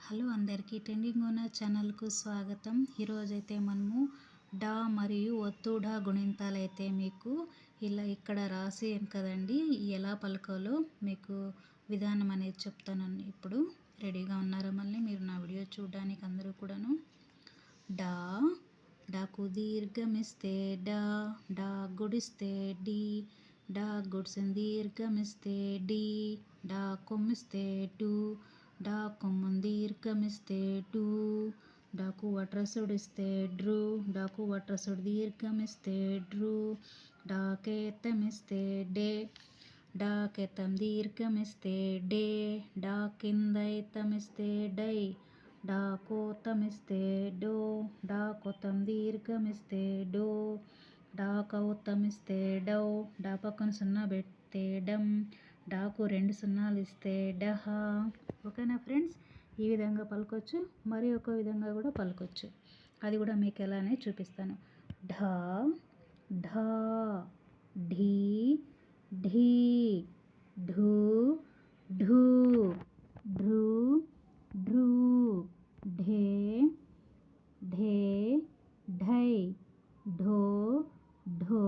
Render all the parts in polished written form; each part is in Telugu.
హలో అందరికీ ట్రెండింగ్ ఓనర్ ఛానల్కు స్వాగతం. ఈరోజైతే మనము డా మరియు ఒత్తు డా గుణింతాలు అయితే మీకు ఇక్కడ రాసి కదండి ఎలా పలకాలో మీకు విధానం అనేది చెప్తాను. ఇప్పుడు రెడీగా ఉన్నారా? మళ్ళీ మీరు నా వీడియో చూడడానికి అందరూ కూడాను. డా డాకు దీర్ఘమిస్తే డా, డా గుడిస్తే డి, డా గుడిసిన దీర్ఘమిస్తే డి, డా కొమ్మిస్తే డు, డా కొమ్మని దీర్ఘమిస్తే డు, డాకు వట్రసుడిస్తే డ్రు, డాకు వట్రసుడి దీర్ఘమిస్తే డ్రు, డాకేతమిస్తే డే, డాకెతం దీర్ఘమిస్తే డే, డా కిందైతమిస్తే డై, డాకోతమిస్తే డో, డాకొతం దీర్ఘమిస్తే డో, డాకౌతమిస్తే డౌ, డా పక్కన సున్నా పెడితే డం, డాకు 2 సున్నాలు ఇస్తే డహ. ఓకేనా ఫ్రెండ్స్? ఈ విధంగా పలకొచ్చు, మరి ఒక విధంగా కూడా పలకొచ్చు. అది కూడా మీకు ఎలానే చూపిస్తాను. ఢా ఢా, ఢీ ఢీ, ఢూ ఢూ, ఢృ ఢృ, ఢే ఢే, ఢై, ఢో ఢో,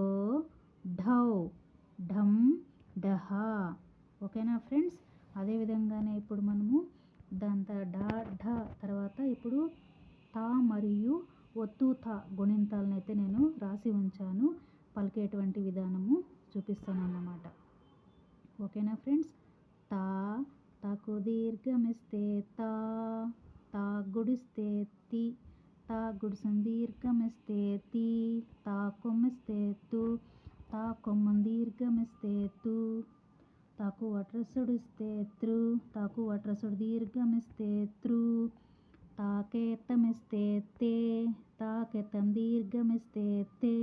ఢౌ, ఢం, ఢహ. ఓకేనా ఫ్రెండ్స్? అదేవిధంగానే ఇప్పుడు మనము దాంతో డా ఢ తర్వాత ఇప్పుడు తా మరియు ఒత్తు తా గుణింతాలను అయితే నేను రాసి ఉంచాను. పలికేటువంటి విధానము చూపిస్తాను అన్నమాట. ఓకేనా ఫ్రెండ్స్? తా, తాకు దీర్ఘమిస్తే తా, తా గుడిస్తే తి, తా గుడిసిన దీర్ఘమిస్తే తి, తా కొమ్మిస్తే తు, తా కొమ్మని దీర్ఘమిస్తే తు, తాకు వట్రసుడిస్తే త్రు, తాకు వట్రసుడి దీర్ఘమిస్తే త్రు, తాకేతమిస్తే తే, తాకెతం దీర్ఘమిస్తే తే,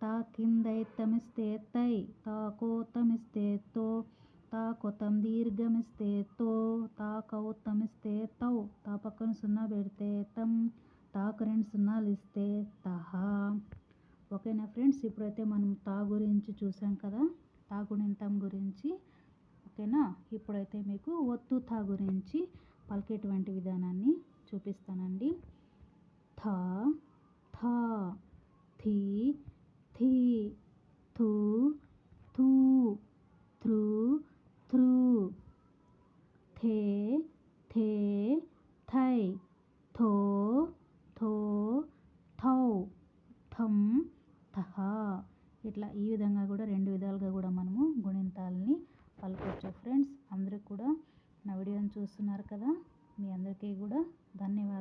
తా కిందైతమిస్తే తై, తాకోతమిస్తే తో, తాకొతం దీర్ఘమిస్తే తో, తాకౌతమిస్తే తౌ, తా పక్కన సున్నా పెడితే తం, తాకు 2 సున్నాలు ఇస్తే తహ. ఓకేనా ఫ్రెండ్స్? ఇప్పుడైతే మనం తా గురించి చూసాం కదా, తా గుణింతం గురించి. ఓకేనా? ఇప్పుడైతే మీకు ఒత్తు తా గురించి పలికేటువంటి విధానాన్ని చూపిస్తానండి. థా థా, థీ థీ, థూ థూ, థృ థృ, థే థే, థై, థో థో, థౌ, థం, థహ. ఇట్లా ఈ విధంగా కూడా 2 విధాలుగా కూడా మనము గుణింతాలని పలకొచ్చు ఫ్రెండ్స్. అందరూ కూడా నా వీడియోని చూస్తున్నారు కదా, మీ అందరికీ కూడా ధన్యవాదాలు.